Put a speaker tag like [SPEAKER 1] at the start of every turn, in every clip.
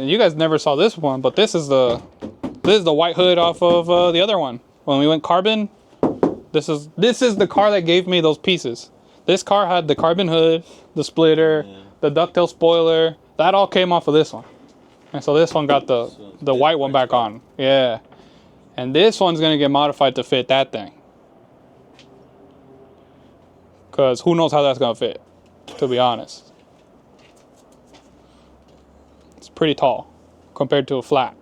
[SPEAKER 1] you guys never saw this one, but this is the white hood off of the other one. When we went carbon, this is the car that gave me those pieces. This car had the carbon hood, the splitter, the ducktail spoiler. That all came off of this one. And so this one got the white one back on. Yeah. And this one's gonna get modified to fit that thing. Cause who knows how that's gonna fit, to be honest. It's pretty tall compared to a flat.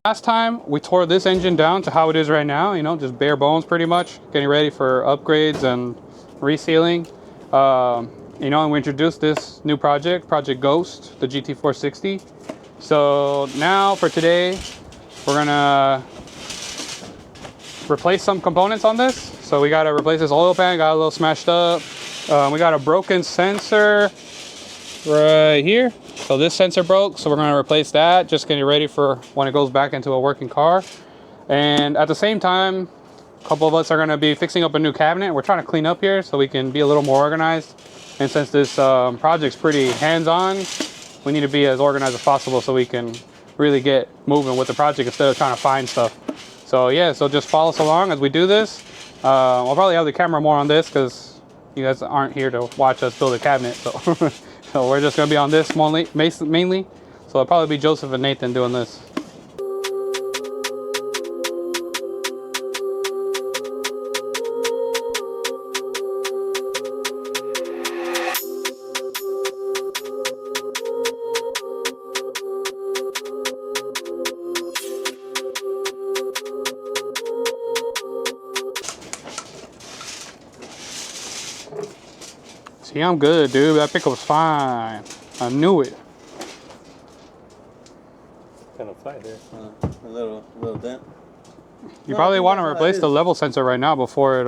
[SPEAKER 1] Last time we tore this engine down to how it is right now, you know, just bare bones pretty much, getting ready for upgrades and resealing. You know, and we introduced this new project, Project Ghost, the GT460. So now for today, we're gonna replace some components on this. So we gotta replace this oil pan, got a little smashed up. We got a broken sensor right here. So this sensor broke, so we're gonna replace that, just getting ready for when it goes back into a working car. And at the same time, a couple of us are gonna be fixing up a new cabinet. We're trying to clean up here so we can be a little more organized. And since this project's pretty hands-on, we need to be as organized as possible so we can really get moving with the project instead of trying to find stuff. So yeah, so just follow us along as we do this. I'll probably have the camera more on this because you guys aren't here to watch us build a cabinet. So, so we're just gonna be on this mainly. So it'll probably be Joseph and Nathan doing this. See, I'm good, dude. That pickup's fine. I knew it.
[SPEAKER 2] Kind of flat there. A little dent.
[SPEAKER 1] You probably want to replace the level sensor right now before it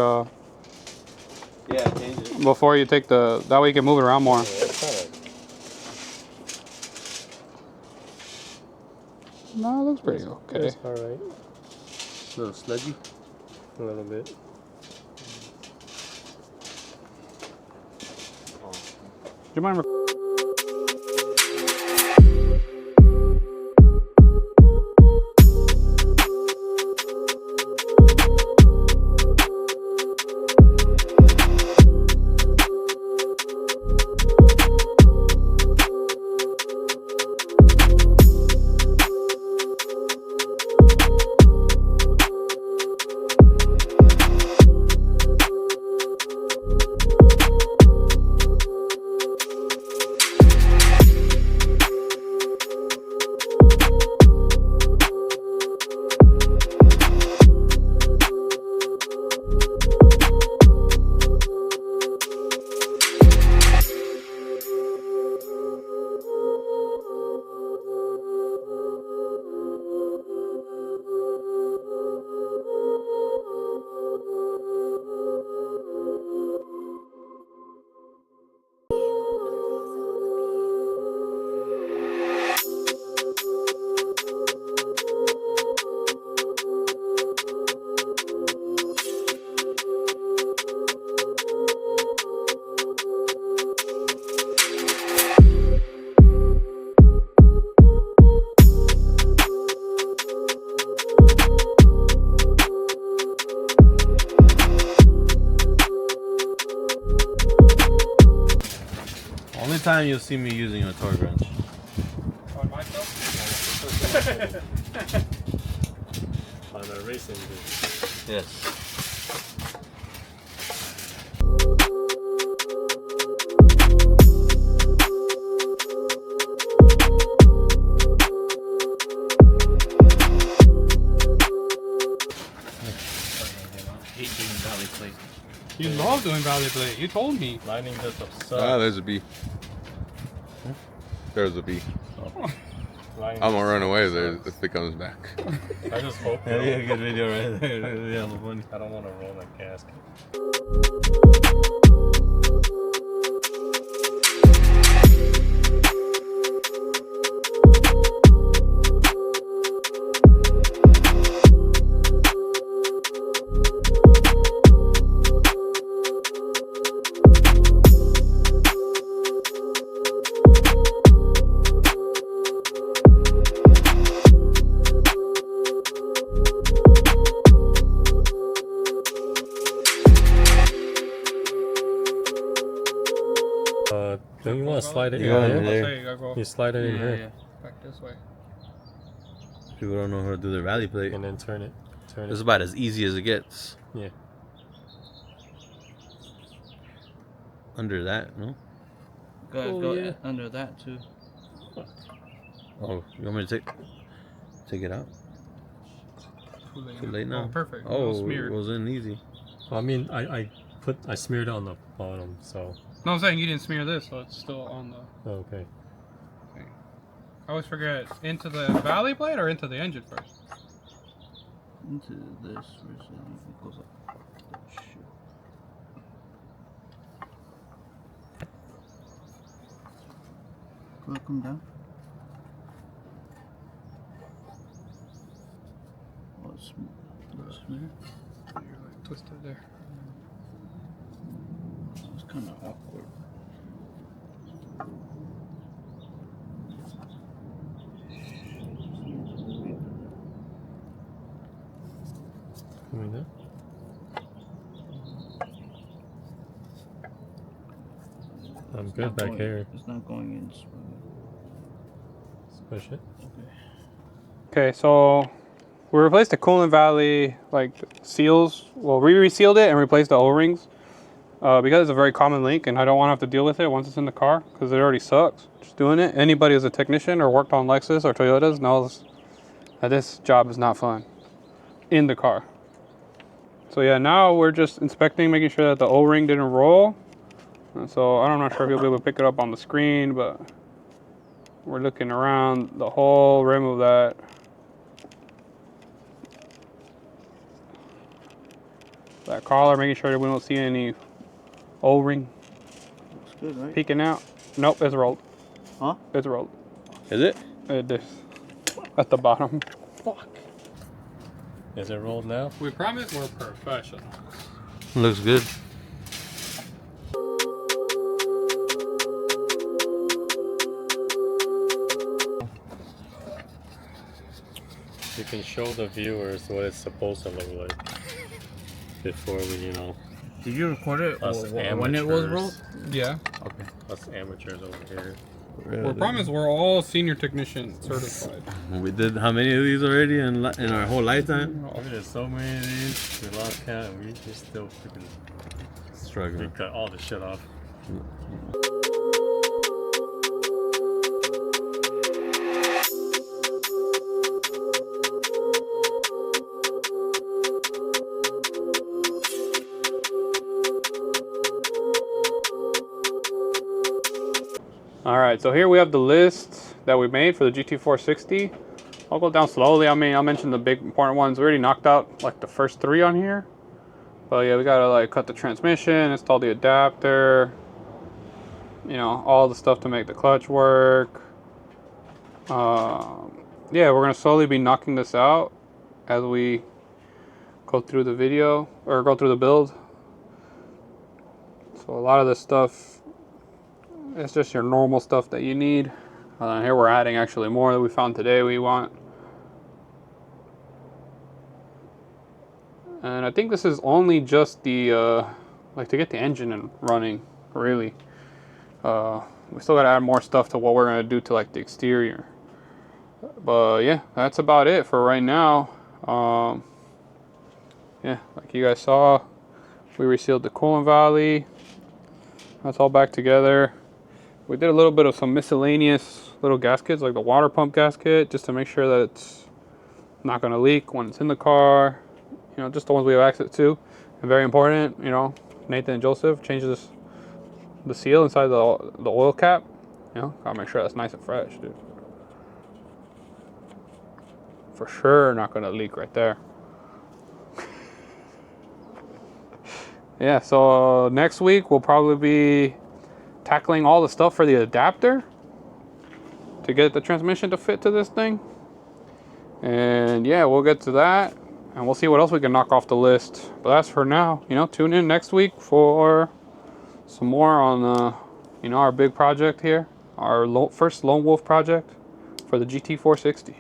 [SPEAKER 2] yeah, change it.
[SPEAKER 1] Before you take the, that way you can move it around more.
[SPEAKER 2] Yeah,
[SPEAKER 1] No, it looks pretty okay.
[SPEAKER 2] That's all right. A little sludgy. A little bit.
[SPEAKER 1] Do you mind?
[SPEAKER 2] time you'll see me using a torque wrench.
[SPEAKER 1] On myself?
[SPEAKER 3] On a racing dude.
[SPEAKER 2] Yes.
[SPEAKER 3] Valley plate.
[SPEAKER 1] You love doing valley plate. You told me.
[SPEAKER 3] Lining this up so.
[SPEAKER 4] Ah, there's a bee. There's a bee.
[SPEAKER 3] Lining
[SPEAKER 4] I'm gonna
[SPEAKER 3] this
[SPEAKER 4] run
[SPEAKER 3] up
[SPEAKER 4] away
[SPEAKER 3] sucks.
[SPEAKER 4] there if it comes back.
[SPEAKER 3] I just hope.
[SPEAKER 2] That'd be a good video right there. Yeah, funny.
[SPEAKER 3] I don't want to roll that gasket. Don't you want to slide it in
[SPEAKER 2] Yeah,
[SPEAKER 3] here?
[SPEAKER 2] yeah.
[SPEAKER 1] Say, you gotta go
[SPEAKER 3] You slide it in here
[SPEAKER 1] back this way.
[SPEAKER 2] People don't know how to do their valley plate.
[SPEAKER 3] and then turn it. Turn
[SPEAKER 2] It's
[SPEAKER 3] it.
[SPEAKER 2] about as easy as it gets.
[SPEAKER 3] Yeah.
[SPEAKER 2] Under that, no?
[SPEAKER 5] Go under that too.
[SPEAKER 2] Oh, you want me to take it out? Too late now.
[SPEAKER 1] Oh, perfect.
[SPEAKER 2] Oh,
[SPEAKER 1] All smeared.
[SPEAKER 2] it was in easy.
[SPEAKER 3] Well, I mean, I smeared it on the bottom, so
[SPEAKER 1] No, I'm saying you didn't smear this, so it's still on the.
[SPEAKER 3] okay.
[SPEAKER 1] I always forget, into the valley plate or into the engine first?
[SPEAKER 5] Into this. Where's it goes up. Oh, shit. Go come down. Oh, it's smear.
[SPEAKER 1] You're like twisted there.
[SPEAKER 5] It's kind of awkward.
[SPEAKER 3] Coming down. I'm
[SPEAKER 5] It's
[SPEAKER 3] good
[SPEAKER 5] not
[SPEAKER 3] back
[SPEAKER 5] going-
[SPEAKER 3] here.
[SPEAKER 5] It's not going in.
[SPEAKER 3] Push it.
[SPEAKER 1] Okay, so we replaced the coolant valley like seals. Well, we resealed it and replaced the O-rings because it's a very common leak, and I don't want to have to deal with it once it's in the car because it already sucks just doing it. Anybody who's a technician or worked on Lexus or Toyotas knows that this job is not fun in the car. So yeah, now we're just inspecting, making sure that the O-ring didn't roll. And so I'm not sure if you'll be able to pick it up on the screen, but we're looking around the whole rim of that. That collar, making sure that we don't see any O-ring
[SPEAKER 5] Looks good, right?
[SPEAKER 1] peeking out. Nope, it's rolled.
[SPEAKER 5] Huh?
[SPEAKER 1] It's rolled.
[SPEAKER 2] Is it?
[SPEAKER 1] It is. At the bottom.
[SPEAKER 5] Fuck.
[SPEAKER 3] Is it rolled now?
[SPEAKER 1] We promise we're professional.
[SPEAKER 2] Looks good.
[SPEAKER 3] You can show the viewers what it's supposed to look like before we, you know,
[SPEAKER 5] Did you record it
[SPEAKER 3] us
[SPEAKER 5] when it was rolled?
[SPEAKER 1] Yeah.
[SPEAKER 5] Okay.
[SPEAKER 3] us amateurs over here.
[SPEAKER 1] We promise we're all senior technician certified.
[SPEAKER 2] We did how many of these already in our whole lifetime?
[SPEAKER 3] I mean, there's so many of these. We lost count, and we still freaking we
[SPEAKER 2] Struggling.
[SPEAKER 3] cut all the shit off.
[SPEAKER 1] All right, so here we have the list that we made for the GT460. I'll go down slowly. I mean, I'll mention the big important ones. We already knocked out like the first 3 on here. But yeah, we gotta like cut the transmission, install the adapter, you know, all the stuff to make the clutch work. Yeah, we're gonna slowly be knocking this out as we go through the video or go through the build. So a lot of this stuff, it's just your normal stuff that you need. Here we're adding actually more that we found today we want. And I think this is only just the, like to get the engine running, really. We still gotta add more stuff to what we're gonna do to like the exterior. But yeah, that's about it for right now. Yeah, like you guys saw, we resealed the coolant valley. That's all back together. We did a little bit of some miscellaneous little gaskets, like the water pump gasket, just to make sure that it's not gonna leak when it's in the car. You know, just the ones we have access to. And very important, you know, Nathan and Joseph changes the seal inside the oil cap. You know, gotta make sure that's nice and fresh, dude. For sure not gonna leak right there. Yeah, so next week we'll probably be tackling all the stuff for the adapter to get the transmission to fit to this thing. And yeah, we'll get to that and we'll see what else we can knock off the list. But that's for now. You know, tune in next week for some more on you know, our big project here, our first lone wolf project for the GT460.